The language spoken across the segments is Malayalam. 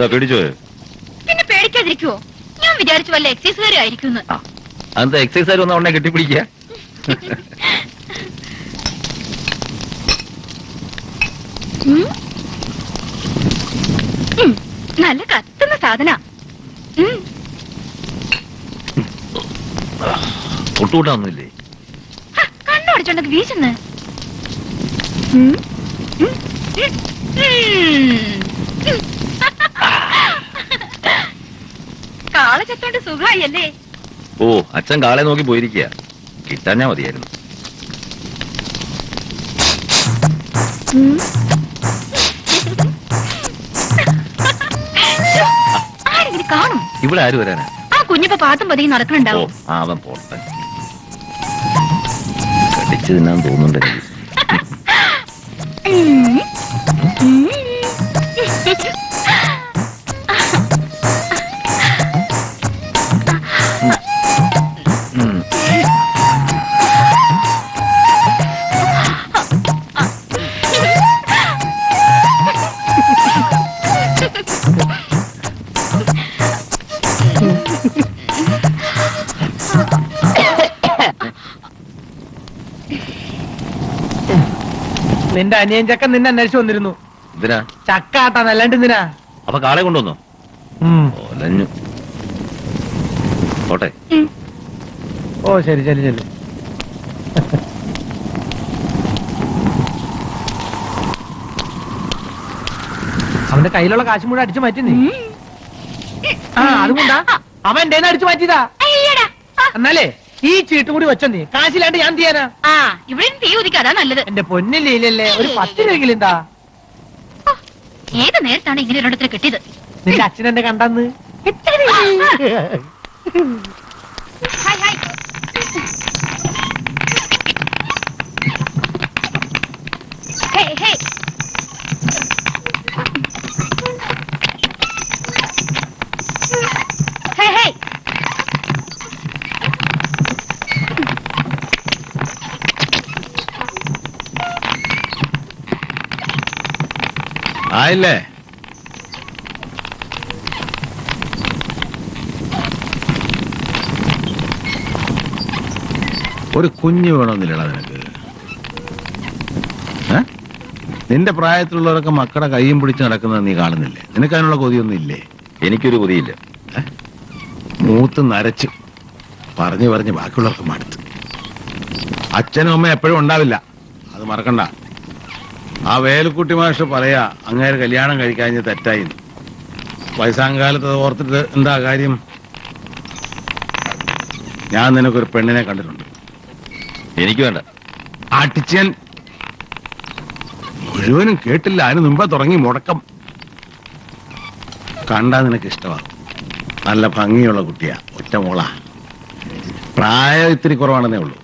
എന്താ പേടിച്ചോ? പിന്നെ പേടിക്കാതിരിക്കുവോ? ഞാൻ വിചാരിച്ചു വല്ല എക്സൈസുകാരും ആയിരിക്കും. എന്താ എക്സൈസുകാർ ഒന്നും ഉടനെ കെട്ടിപ്പിടിക്കുക? നല്ല കത്തുന്ന സാധന. തൊട്ടുകൂട്ടാന്നില്ലേ? കണ്ണോടിച്ചോണ്ടത് വീശുന്നു. കാള ചത്തോണ്ട് സുഖായല്ലേ? ഓ, അച്ഛൻ കാളെ നോക്കി പോയിരിക്കുക. കിട്ടാഞ്ഞാ മതിയായിരുന്നു. ആരെങ്കിലും കാണും? ഇവിടെ ആര് വരാനാ? ആ കുഞ്ഞിപ്പോ പാത്തും പതിയും നടക്കണുണ്ടാവും. അവൻ പോട്ടെ. കടിച്ചു തിന്നാൻ തോന്നുന്നുണ്ടെങ്കിൽ നിന്റെ അനിയൻ ചക്കൻ നിന്നെ അന്വേഷിച്ചു വന്നിരുന്നു. എന്തിനാ? ചക്ക ആട്ടാൻ, അല്ലാണ്ട് എന്തിനാ? അപ്പൊ കാളെ കൊണ്ടുവന്നോ? ഒലഞ്ഞു. പോട്ടെ. ഓ ശരി ശരി ശരി. അവന്റെ കയ്യിലുള്ള കാശ് മുഴുവൻ അടിച്ചു മാറ്റി നീ. ആ അതുകൊണ്ടാ അവൻ എന്റെ അടിച്ചു മാറ്റിയതാ. എന്നാലേ ഈ ചീട്ടും കൂടി വെച്ചോ നീ. കാശില്ലാണ്ട് ഞാൻ ചെയ്യാനാ? ഇവിടെ തീ ഉദിക്കാതാ നല്ലത്. എന്റെ പൊന്നില്ലേ, ഒരു 10 രൂപയെങ്കിലും എന്താ? ഏത് നേരത്താണ് ഇങ്ങനെ ഒരിടത്തിൽ കിട്ടിയത്? നിന്റെ അച്ഛൻ എന്നെ കണ്ടെന്ന്. ആയില്ലേ? ഒരു കുഞ്ഞ് വേണമെന്നില്ലടാ നിനക്ക്? നിന്റെ പ്രായത്തിലുള്ളവരൊക്കെ മക്കളുടെ കൈയും പിടിച്ച് നടക്കുന്നത് നീ കാണുന്നില്ലേ? നിനക്ക് അതിനുള്ള കൊതിയൊന്നും ഇല്ലേ? എനിക്കൊരു കൊതിയില്ല. മൂത്ത് നരച്ച് പറഞ്ഞു പറഞ്ഞ് ബാക്കിയുള്ളവർക്ക് മടുത്ത്. അച്ഛനും അമ്മ എപ്പോഴും ഉണ്ടാവില്ല, അത് മറക്കണ്ട. ആ വേലുക്കുട്ടി മാഷ് പറയാ അങ്ങേര് കല്യാണം കഴിക്കാഞ്ഞ് തെറ്റായി. വയസ്സാങ്കാലത്ത് ഓർത്തിട്ട് എന്താ കാര്യം? ഞാൻ നിനക്കൊരു പെണ്ണിനെ കണ്ടിട്ടുണ്ട്. എനിക്ക് വേണ്ട. അടിച്ചൻ മുഴുവനും കേട്ടില്ല, അതിന് മുമ്പേ തുടങ്ങി മുടക്കം. കണ്ടാ നിനക്ക് ഇഷ്ടമാണ്. നല്ല ഭംഗിയുള്ള കുട്ടിയാ, ഒറ്റ മോളാ. പ്രായം ഇത്തിരി കുറവാണെന്നേ ഉള്ളൂ.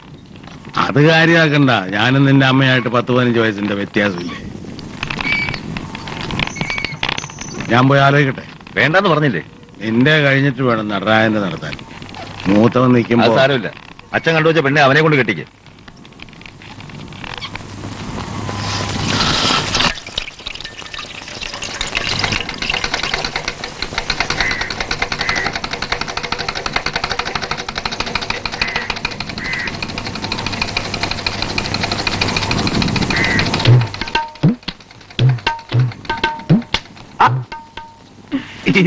അത് കാര്യമാക്കണ്ട. ഞാനും നിന്റെ അമ്മയായിട്ട് 10-15 വയസ്സിന്റെ വ്യത്യാസമില്ലേ? ഞാൻ പോയി ആലോചിക്കട്ടെ. വേണ്ടെന്ന് പറഞ്ഞില്ലേ? നിന്റെ കഴിഞ്ഞിട്ട് വേണം നടരാജന്റെ നടത്താൻ. മൂത്തവൻ നിൽക്കുമ്പോ സാരമില്ല. അച്ഛൻ കണ്ടുവച്ച പെണ്ണെ അവനെ കൊണ്ട് കെട്ടിക്ക്.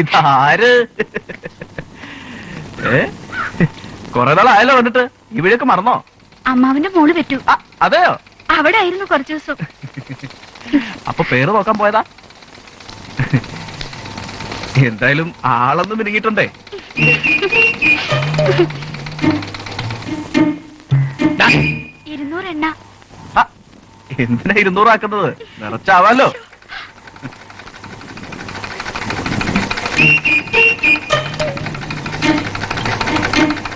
ഇതാര്? കൊറേ നാളായല്ലോ വന്നിട്ട്. ഇവിടെയൊക്കെ മറന്നോ? അമ്മാവിന്റെ മോള് പറ്റൂ. അതെയോ? അവിടെ ആയിരുന്നു കുറച്ചു ദിവസം. അപ്പൊ പേര് നോക്കാൻ പോയതാ? എന്തായാലും ആളൊന്നും മിനുങ്ങിയിട്ടുണ്ടേ. എന്തിനാ 200 ആക്കുന്നത്? നിറച്ചാവാലോ.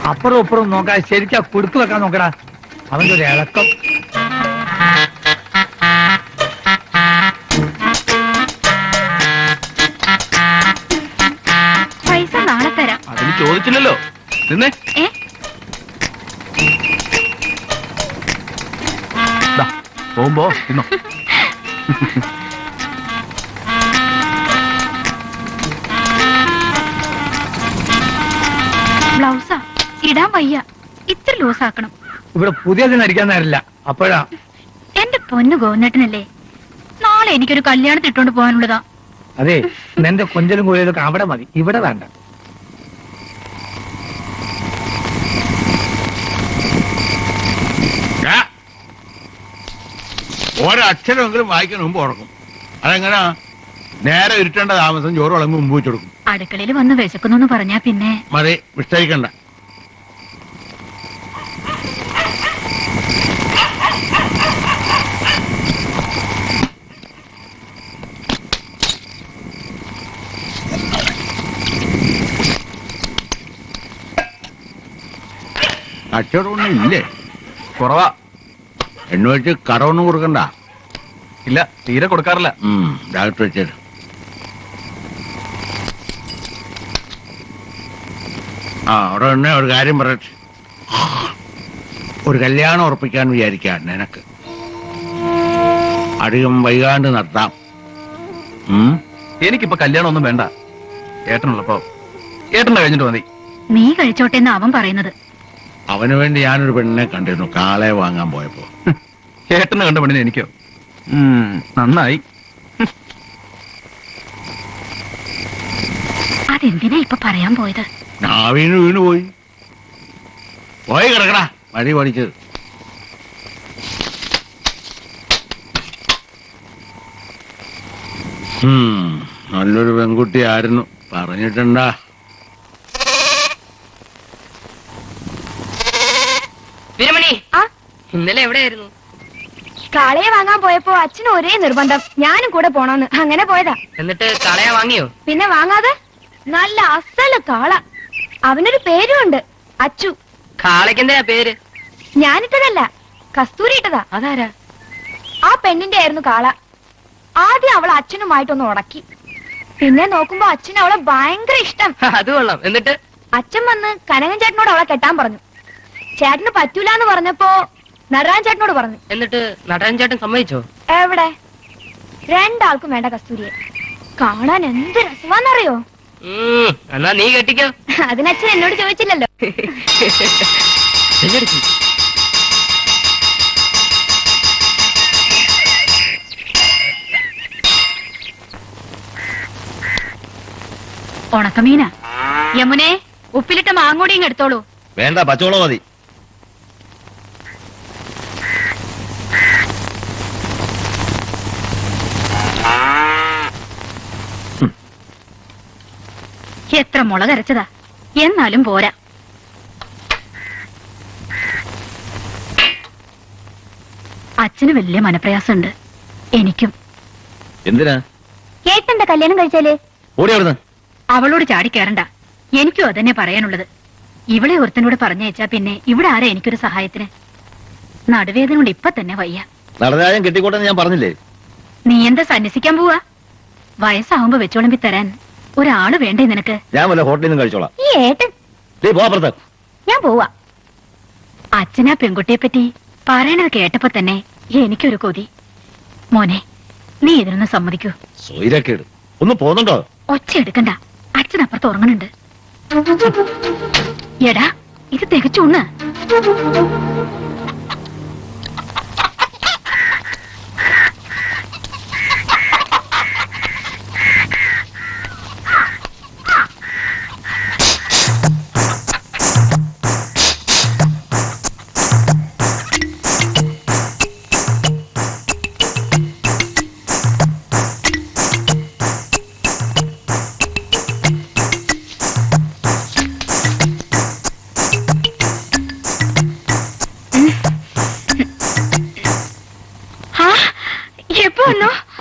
അപ്പുറം ഇപ്പുറം നോക്കാൻ ശരിക്കാ കുടുക്ക് വെക്കാൻ നോക്കടാ. അവന്റെ ഒരു ഇളക്കം. പൈസ നാളെ തരാം. അതിന് ചോദിച്ചില്ലല്ലോ. നിന്നേ. പോകുമ്പോ തിന്നോ. ബ്ലൗസാ ഇടാൻ വയ്യ, ഇത്ര ലൂസ് ആക്കണം. ഇവിടെ പുതിയതിന് അടിക്കാൻ നേരില്ല. അപ്പോഴാ എന്റെ പൊന്നു ഗോവിന്ദേട്ടനല്ലേ, നാളെ എനിക്കൊരു കല്യാണത്തിന് ഇട്ടോണ്ട് പോകാനുള്ളതാ. അതെ, നിന്റെ കൊഞ്ചലും കോയിലൊക്കെ അവിടെ മതി, ഇവിടെ വേണ്ട. ഒരക്ഷരമെങ്കിലും വായിക്കാൻ മുമ്പ് ഉറക്കും. അതെങ്ങനാ? നേരെ ഇരുട്ടേണ്ട താമസം ചോറ് വിളമ്പ് മുമ്പ് വെച്ച് കൊടുക്കും. അടുക്കളയിൽ വന്ന് വിശക്കുന്നു പറഞ്ഞാ പിന്നെ മതി, വിസ്തരിക്കണ്ട. അക്ഷരമൊന്നും ഇല്ലേ? കുറവാ. എണ്ണ വെച്ച് കടമൊന്നും കൊടുക്കണ്ട. ഇല്ല, തീരെ കൊടുക്കാറില്ല. ഡയറക്റ്റ് വെച്ചേര്. അവിടെ തന്നെ ഒരു കാര്യം പറയട്ടെ. ഒരു കല്യാണം ഉറപ്പിക്കാൻ വിചാരിക്കാൻ നിനക്ക് അധികം വൈകാണ്ട് നടത്താം. എനിക്കിപ്പോ കല്യാണം ഒന്നും വേണ്ട. ഏട്ടനുള്ളപ്പോ ഏട്ടനെ കഴിഞ്ഞിട്ട് മതി. നീ കഴിച്ചോട്ടെ എന്ന് അവൻ പറയുന്നത്. അവന് വേണ്ടി ഞാനൊരു പെണ്ണിനെ കണ്ടിരുന്നു കാളെ വാങ്ങാൻ പോയപ്പോ. ഏട്ടനെ കണ്ട പെണ്ണിനെ എനിക്കോ? നന്നായി. അതെന്തിനാ ഇപ്പൊ പറയാൻ പോയത്? നാവീന് വീണ് പോയി കിടക്കടാ വഴി പഠിച്ചത്. നല്ലൊരു പെൺകുട്ടി ആയിരുന്നു, പറഞ്ഞിട്ടുണ്ടാ? വീരമണി, ഇന്നലെ എവിടെയായിരുന്നു? കാളയെ വാങ്ങാൻ പോയപ്പോ അച്ഛന് ഒരേ നിർബന്ധം, ഞാനും കൂടെ പോണോന്ന്. അങ്ങനെ പോയതാ. എന്നിട്ട് കാളയെ വാങ്ങിയോ? പിന്നെ വാങ്ങാതെ? നല്ല അസല് കാള. അവനൊരു പേരും ഉണ്ട്, അച്ചു. കാളയ്ക്ക് എന്താ പേര്? ഞാനിട്ടതല്ല, കസ്തൂരി ഇട്ടതാ. അതാരാ? ആ പെണ്ണിന്റെ ആയിരുന്നു കാള. ആദ്യം അവൾ അച്ഛനുമായിട്ടൊന്ന് ഉടക്കി. പിന്നെ നോക്കുമ്പോ അച്ഛന് അവളെ ഭയങ്കര ഇഷ്ടം. അത് കൊള്ളാം. എന്നിട്ട് അച്ഛൻ വന്ന് കനകൻ ചേട്ടനോട് അവളെ കെട്ടാൻ പറഞ്ഞു. ചേട്ടന് പറ്റൂലെന്ന് പറഞ്ഞപ്പോ നടരാജൻ ചേട്ടനോട് പറഞ്ഞു. എന്നിട്ട് നടരാജൻ ചേട്ടൻ സമ്മതിച്ചോ? എവിടെ? രണ്ടാൾക്കും വേണ്ട കസ്തൂരിയെ. കാണാൻ എന്ത് രസമാന്നറിയോ? എന്നാ നീ കെട്ടിക്കോ. അതിനച്ഛൻ എന്നോട് ചോദിച്ചില്ലല്ലോ. ഉണക്കമീനാ. യമുനെ, ഉപ്പിലിട്ട മാങ്ങോടിയും എടുത്തോളൂ. വേണ്ട, പച്ചവളം മതി. എത്ര മുളകരച്ചതാ, എന്നാലും പോരാ. അച്ഛന് വലിയ മനപ്രയാസമുണ്ട്, എനിക്കും. എന്തിനാ? കേട്ടെന്താ കല്യാണം കഴിച്ചാല്? ഓടി അവിടുന്ന്. അവളോട് ചാടിക്കേറണ്ട, എനിക്കും അതന്നെ പറയാനുള്ളത്. ഇവളെ ഒരുത്തനോട് പറഞ്ഞയച്ചാ പിന്നെ ഇവിടെ ആരാ എനിക്കൊരു സഹായത്തിന്? നടുവേദന കൊണ്ട് ഇപ്പൊ തന്നെ വയ്യ. നടരാജൻ കെട്ടിക്കോട്ടെ ഞാൻ പറഞ്ഞില്ലേ? നീ എന്താ സന്യസിക്കാൻ പോവാ? വയസ്സാവുമ്പോ വെച്ചോളമ്പി തരാൻ ഒരാള് വേണ്ടേ നിനക്ക്? ഞാൻ വല്ല ഹോട്ടലിൽ നിന്നും കഴിച്ചോളാം. ഈ ഏട്ടൻ. ഞാൻ പോവാ. അച്ഛനാ പെൺകുട്ടിയെ പറ്റി പറയണത് കേട്ടപ്പോ തന്നെ എനിക്കൊരു കൊതി. മോനെ, നീ ഇതിനൊന്ന് സമ്മതിക്കൂ. സൊയിരക്കേട്. ഒന്ന് പോന്നുണ്ടോ? ഒച്ച എടുക്കണ്ട, അച്ഛനപ്പുറത്ത് ഉറങ്ങണുണ്ട്. എടാ, ഇത് തികച്ചുണ്ണ്.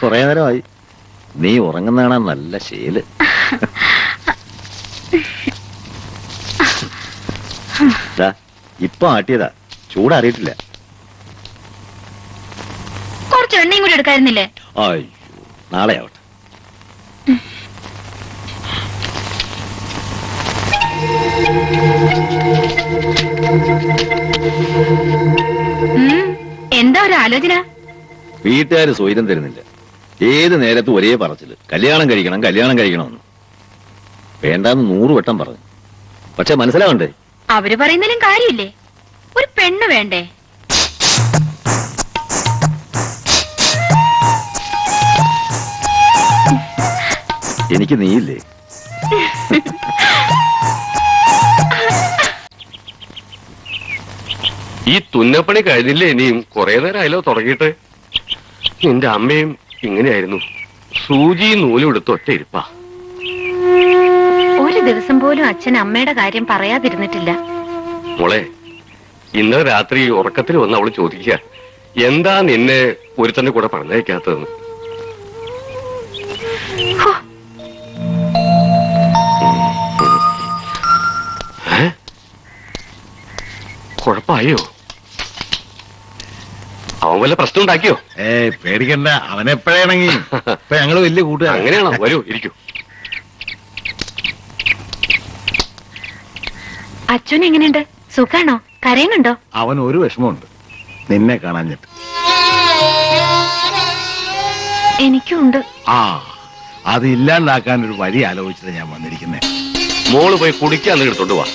കൊറേ നേരമായി. നീ ഉറങ്ങുന്നതാണ് നല്ല ശീല്. ഇപ്പൊ ആട്ടിയതാ, ചൂടറിയിട്ടില്ല. കുറച്ച് എണ്ണയും കൂടി എടുക്കായിരുന്നില്ലേ? അയ്യോ, നാളെ ആവട്ടെ. എന്താ ഒരു ആലോചന? വീട്ടുകാര് സ്വൈരം തരുന്നില്ല. ഏത് നേരത്തും ഒരേ പറച്ചില്, കല്യാണം കഴിക്കണം കല്യാണം കഴിക്കണമെന്ന്. വേണ്ടാന്ന് 100 വട്ടം പറഞ്ഞു. പക്ഷെ മനസ്സിലാവണ്ടേ? അവര് പറയുന്നതിലും കാര്യമില്ലേ? ഒരു പെണ്ണ് വേണ്ടേ? എനിക്ക് നീയില്ലേ? ഈ തുന്നപ്പണി കഴിഞ്ഞില്ലേ? ഇനിയും കുറെ നേരം ആയല്ലോ തുടങ്ങിയിട്ട്. നിന്റെ അമ്മയും ഇങ്ങനെയായിരുന്നു, സൂചി നൂലും എടുത്ത് ഒറ്റ ഇരിപ്പാ. ഒരു ദിവസം പോലും അച്ഛൻ അമ്മയുടെ കാര്യം പറയാതിരുന്നിട്ടില്ല. മോളെ, ഇന്നലെ രാത്രി ഉറക്കത്തിൽ വന്ന് അവള് ചോദിക്കുക, എന്താ നിന്നെ ഒരുത്തന്റെ കൂടെ പറഞ്ഞയക്കാത്തതെന്ന്. കുഴപ്പമായോ? അവൻ വല്ല പ്രശ്നം ഉണ്ടാക്കിയോ? പേടിക്കണ്ട, അവനെപ്പോഴാണെങ്കി ഇപ്പൊ ഞങ്ങള് വലിയ കൂട്ടുകാർ. അങ്ങനെയാണോ? വരൂ, ഇരിക്കൂ. അച്ഛൻ എങ്ങനെയുണ്ട്? സുഖാണോ? കരയുന്നുണ്ടോ? അവൻ ഒരു വിഷമമുണ്ട്, നിന്നെ കാണാഞ്ഞിട്ട്. എനിക്കുണ്ട്. ആ, അത് ഇല്ലാണ്ടാക്കാൻ ഒരു വഴി ആലോചിച്ചിട്ട് ഞാൻ വന്നിരിക്കുന്നേ. മോള് പോയി കുടിക്കാൻ എടുത്തോണ്ട് വാ.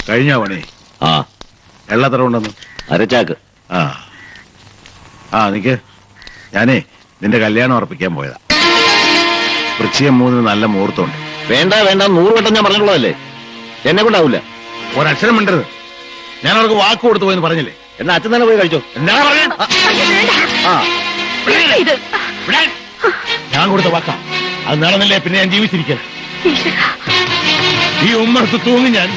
കഴിഞ്ഞോ പണി? ആ, എള്ളത്ര ഉണ്ടെന്ന്? അരച്ചാക്ക്. ആ ആ നിക്ക്, ഞാനേ നിന്റെ കല്യാണം ഉറപ്പിക്കാൻ പോയതാ. വൃശ്ചികം 3 നല്ല മുഹൂർത്തമുണ്ട്. വേണ്ട വേണ്ട, 100 വട്ടം ഞാൻ പറഞ്ഞിട്ടുള്ളതല്ലേ, എന്നെ കൊണ്ടാവൂല. ഒരക്ഷരം മിണ്ടരുത്. ഞാൻ അവർക്ക് വാക്ക് കൊടുത്തു പോയെന്ന് പറഞ്ഞില്ലേ? എന്നാ അച്ഛൻ തന്നെ പോയി കഴിച്ചോ. എന്താ പറഞ്ഞ? ആ, ഇത് ഞാൻ കൊടുത്ത വാക്കാ, അത് നടന്നില്ലേ പിന്നെ ഞാൻ ജീവിച്ചിരിക്കല. ഈ ഉമ്മർത്ത് തൂങ്ങി ഞാൻ.